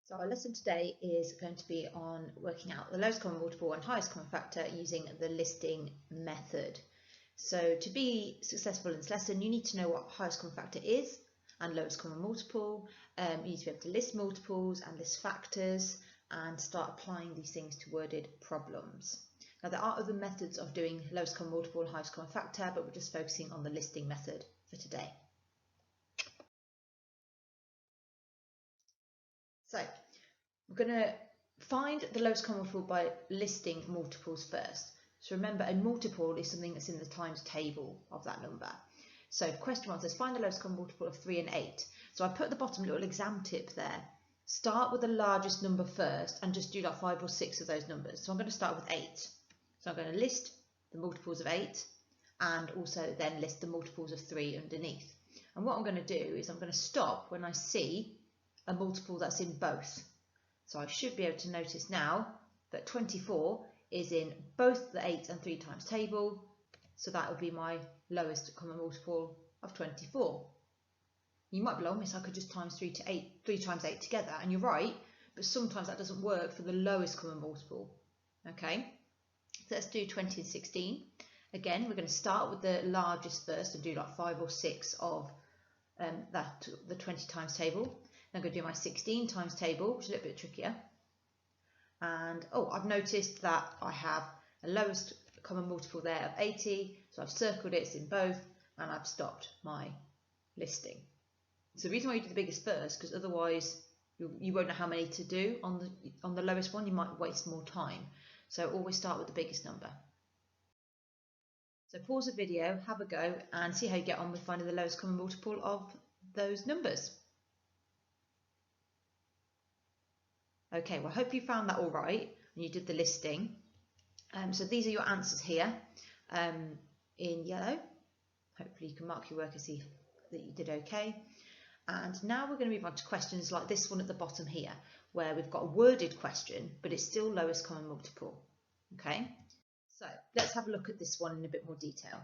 So our lesson today is going to be on working out the lowest common multiple and highest common factor using the listing method. So to be successful in this lesson, you need to know what highest common factor is and lowest common multiple. You need to be able to list multiples and list factors and start applying these things to worded problems. Now there are other methods of doing lowest common multiple and highest common factor, but we're just focusing on the listing method for today. So we're going to find the lowest common multiple by listing multiples first. So remember, a multiple is something that's in the times table of that number. So question 1 says find the lowest common multiple of 3 and 8. So I put at the bottom a little exam tip there. Start with the largest number first and just do like 5 or 6 of those numbers. So I'm going to start with 8. So I'm going to list the multiples of 8 and also then list the multiples of 3 underneath. And what I'm going to do is I'm going to stop when I see a multiple that's in both. So I should be able to notice now that 24 is in both the 8 and 3 times table, so that would be my lowest common multiple of 24. You might be like, miss, I could just times 3 times 8 together, and you're right, but sometimes that doesn't work for the lowest common multiple. Okay, so let's do 20 and 16. Again, we're going to start with the largest first and do like 5 or 6 of the 20 times table. I'm going to do my 16 times table, which is a little bit trickier. And I've noticed that I have a lowest common multiple there of 80, so I've circled it, it's in both, and I've stopped my listing. So the reason why you do the biggest first, because otherwise you won't know how many to do on the lowest one, you might waste more time. So always start with the biggest number. So pause the video, have a go, and see how you get on with finding the lowest common multiple of those numbers. Okay, well I hope you found that all right and you did the listing. So these are your answers here in yellow. Hopefully you can mark your work and see that you did okay. And now we're going to move on to questions like this one at the bottom here, where we've got a worded question, but it's still lowest common multiple. Okay, so let's have a look at this one in a bit more detail.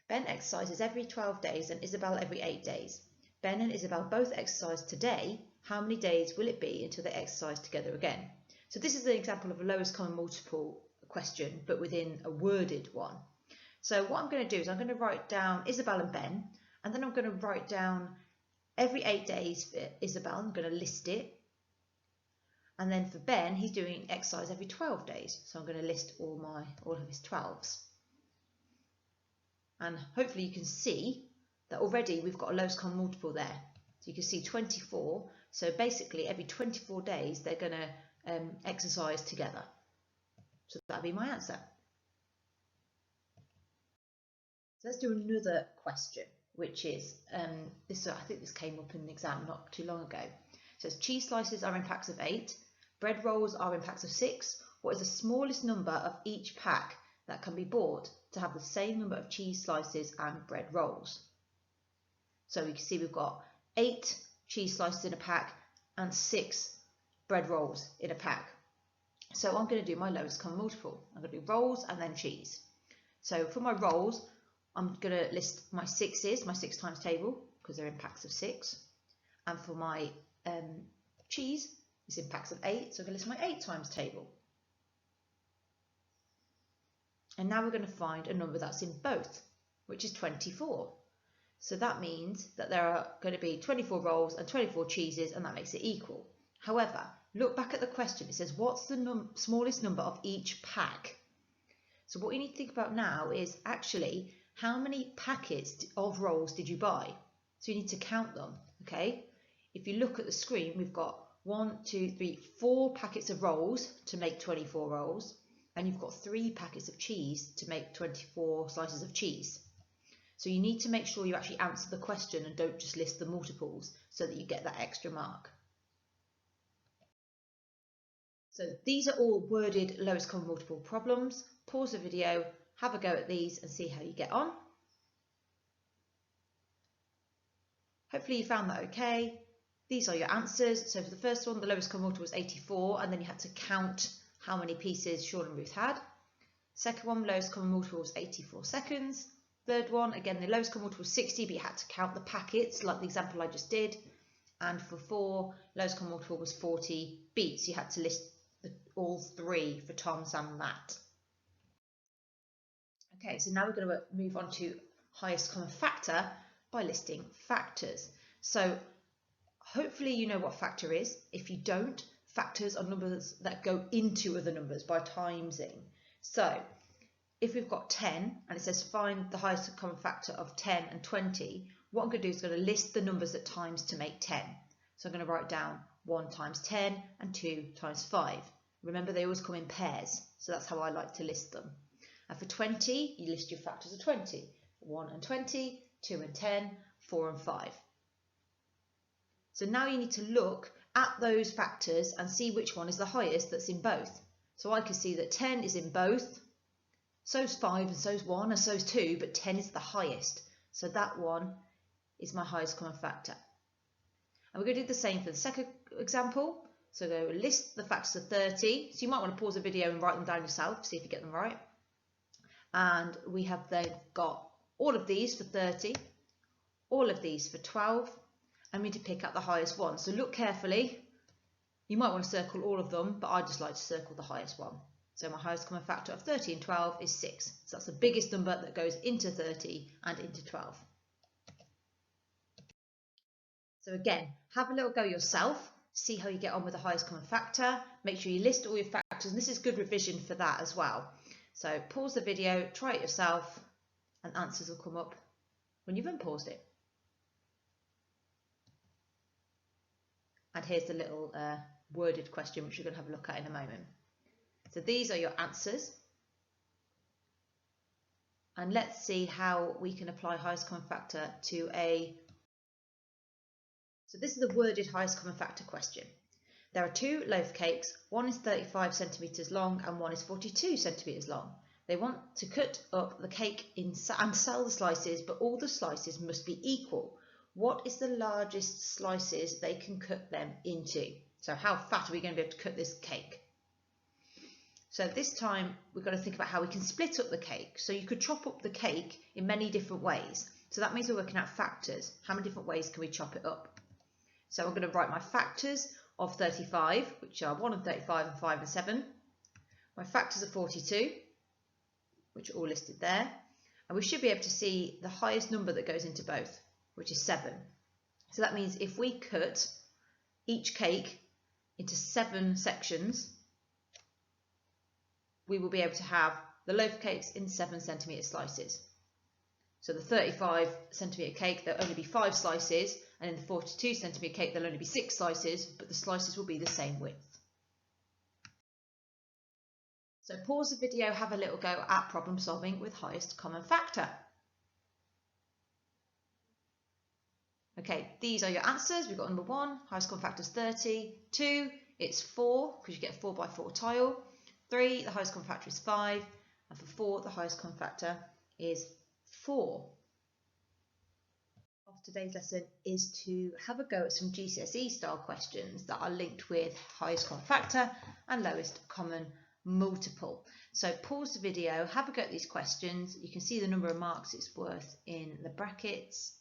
Ben exercises every 12 days and Isabel every 8 days. Ben and Isabel both exercise today. How many days will it be until they exercise together again? So this is an example of a lowest common multiple question, but within a worded one. So what I'm going to do is I'm going to write down Isabel and Ben, and then I'm going to write down every 8 days for Isabel. I'm going to list it. And then for Ben, he's doing exercise every 12 days. So I'm going to list all of his 12s. And hopefully you can see that already we've got a lowest common multiple there. So you can see 24. So basically every 24 days they're going to exercise together. So that'll be my answer. So let's do another question, which is this. I think this came up in an exam not too long ago. It says cheese slices are in packs of 8, bread rolls are in packs of 6. What is the smallest number of each pack that can be bought to have the same number of cheese slices and bread rolls? So we can see we've got 8 cheese slices in a pack and 6 bread rolls in a pack. So I'm going to do my lowest common multiple. I'm going to do rolls and then cheese. So for my rolls, I'm going to list my 6's, my 6 times table, because they're in packs of 6. And for my cheese, it's in packs of 8, so I'm going to list my 8 times table. And now we're going to find a number that's in both, which is 24. So that means that there are going to be 24 rolls and 24 cheeses, and that makes it equal. However, look back at the question. It says, what's the smallest number of each pack? So what you need to think about now is actually how many packets of rolls did you buy? So you need to count them, okay? If you look at the screen, we've got 1, 2, 3, 4 packets of rolls to make 24 rolls, and you've got 3 packets of cheese to make 24 slices of cheese. So you need to make sure you actually answer the question and don't just list the multiples so that you get that extra mark. So these are all worded lowest common multiple problems. Pause the video, have a go at these and see how you get on. Hopefully you found that okay. These are your answers. So for the first one, the lowest common multiple was 84, and then you had to count how many pieces Sean and Ruth had. Second one, lowest common multiple was 84 seconds. Third one, again, the lowest common multiple was 60, but you had to count the packets, like the example I just did. and for 4, lowest common multiple was 40 beets. You had to list all 3 for Tom, Sam and Matt. Okay, so now we're going to move on to highest common factor by listing factors. So hopefully you know what factor is. If you don't, factors are numbers that go into other numbers by timesing. So if we've got 10 and it says find the highest common factor of 10 and 20, what I'm going to do is going to list the numbers that times to make 10. So I'm going to write down 1 times 10 and 2 times 5. Remember, they always come in pairs, so that's how I like to list them. And for 20, you list your factors of 20. 1 and 20, 2 and 10, 4 and 5. So now you need to look at those factors and see which one is the highest that's in both. So I can see that 10 is in both, so's 5 and so's 1 and so's 2, but 10 is the highest. So that one is my highest common factor. And we're going to do the same for the second example. So go list the factors of 30. So you might want to pause the video and write them down yourself, see if you get them right. And we have then got all of these for 30, all of these for 12, and we need to pick out the highest one. So look carefully. You might want to circle all of them, but I just like to circle the highest one. So my highest common factor of 30 and 12 is 6. So that's the biggest number that goes into 30 and into 12. So again, have a little go yourself, see how you get on with the highest common factor. Make sure you list all your factors, and this is good revision for that as well. So pause the video, try it yourself, and answers will come up when you've unpaused it. And here's the little worded question which we're going to have a look at in a moment. So these are your answers. And let's see how we can apply highest common factor to a... So this is the worded highest common factor question. There are 2 loaf cakes, one is 35 centimetres long and one is 42 centimetres long. They want to cut up the cake and sell the slices, but all the slices must be equal. What is the largest slices they can cut them into? So how fat are we going to be able to cut this cake? So this time we've got to think about how we can split up the cake. So you could chop up the cake in many different ways. So that means we're working out factors. How many different ways can we chop it up? So I'm going to write my factors of 35, which are 1 and 35 and 5 and 7. My factors of 42, which are all listed there. And we should be able to see the highest number that goes into both, which is 7. So that means if we cut each cake into 7 sections, we will be able to have the loaf cakes in 7 centimetre slices. So the 35 centimetre cake, there'll only be 5 slices, and in the 42 centimetre cake, there'll only be 6 slices, but the slices will be the same width. So pause the video, have a little go at problem solving with highest common factor. Okay, these are your answers. We've got number 1, highest common factor is 30. 2, it's 4, because you get a 4 by 4 tile. 3, the highest common factor is 5. And for 4, the highest common factor is 4. Of today's lesson is to have a go at some GCSE style questions that are linked with highest common factor and lowest common multiple. So pause the video, have a go at these questions. You can see the number of marks it's worth in the brackets,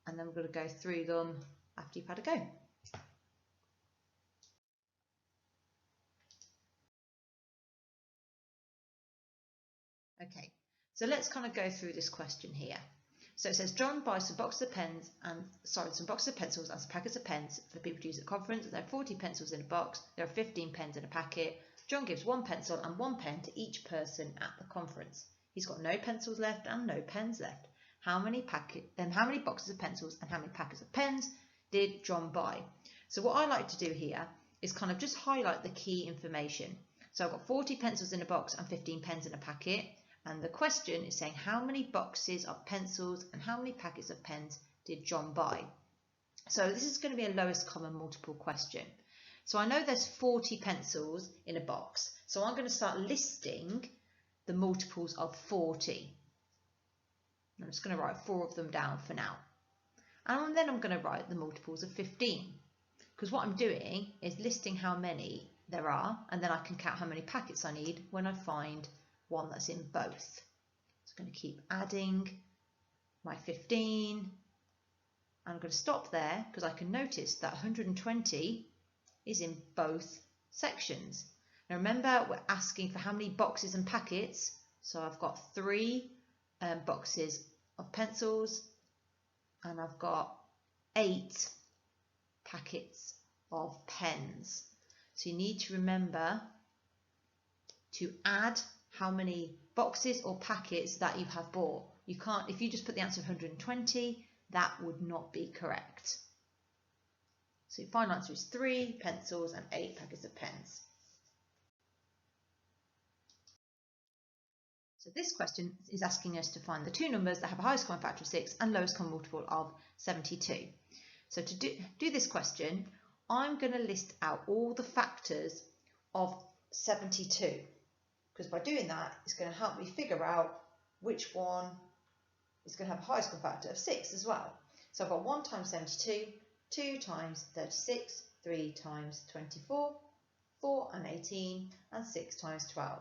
and then we're going to go through them after you've had a go. Okay, so let's kind of go through this question here. So it says John buys some boxes of pencils and some pencils and some packets of pens for people to use at the conference. There are 40 pencils in a box. There are 15 pens in a packet. John gives 1 pencil and 1 pen to each person at the conference. He's got no pencils left and no pens left. How many boxes of pencils and how many packets of pens did John buy? So what I like to do here is kind of just highlight the key information. So I've got 40 pencils in a box and 15 pens in a packet. And the question is saying how many boxes of pencils and how many packets of pens did John buy? So this is going to be a lowest common multiple question. So I know there's 40 pencils in a box. So I'm going to start listing the multiples of 40. I'm just going to write 4 of them down for now. And then I'm going to write the multiples of 15. Because what I'm doing is listing how many there are, and then I can count how many packets I need when I find one that's in both. So I'm going to keep adding my 15 And I'm going to stop there because I can notice that 120 is in both sections. Now remember, we're asking for how many boxes and packets. So I've got 3 boxes of pencils and I've got 8 packets of pens. So you need to remember to add how many boxes or packets that you have bought. You can't, if you just put the answer of 120, that would not be correct. So your final answer is 3 pencils and 8 packets of pens. So this question is asking us to find the 2 numbers that have a highest common factor of 6 and lowest common multiple of 72. So to do this question, I'm going to list out all the factors of 72, because by doing that, it's going to help me figure out which one is going to have a highest common factor of 6 as well. So I've got 1 times 72, 2 times 36, 3 times 24, 4 and 18, and 6 times 12.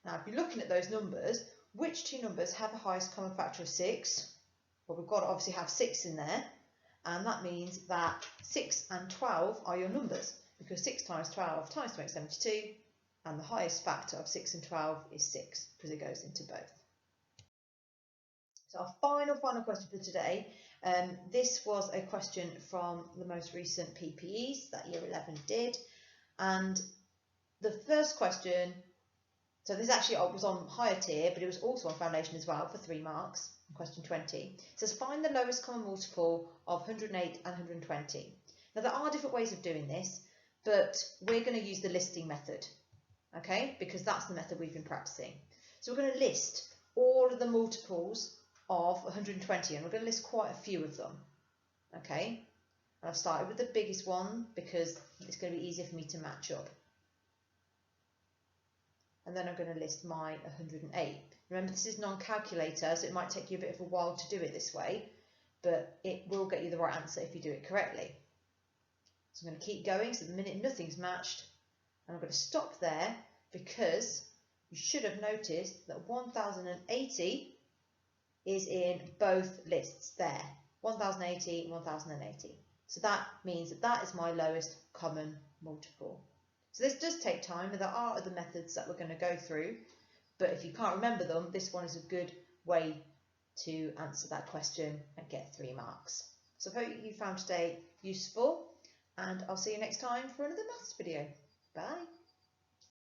Now, if you're looking at those numbers, which 2 numbers have the highest common factor of 6? Well, we've got to obviously have 6 in there, and that means that 6 and 12 are your numbers, because 6 times 12 times 2 makes 72, and the highest factor of 6 and 12 is 6, because it goes into both. So our final question for today, this was a question from the most recent PPEs that Year 11 did, and the first question, so this actually was on higher tier, but it was also on foundation as well for 3 marks, question 20. It says find the lowest common multiple of 108 and 120. Now there are different ways of doing this, but we're going to use the listing method, okay, because that's the method we've been practicing. So we're going to list all of the multiples of 120, and we're going to list quite a few of them, okay. And I've started with the biggest one because it's going to be easier for me to match up. And then I'm going to list my 108. Remember, this is non-calculator, so it might take you a bit of a while to do it this way, but it will get you the right answer if you do it correctly. So I'm going to keep going, so the minute nothing's matched, and I'm going to stop there because you should have noticed that 1080 is in both lists there. 1080 and 1080. So that means that that is my lowest common multiple. So this does take time, and there are other methods that we're going to go through, but if you can't remember them, this one is a good way to answer that question and get 3 marks. So I hope you found today useful, and I'll see you next time for another maths video. Bye.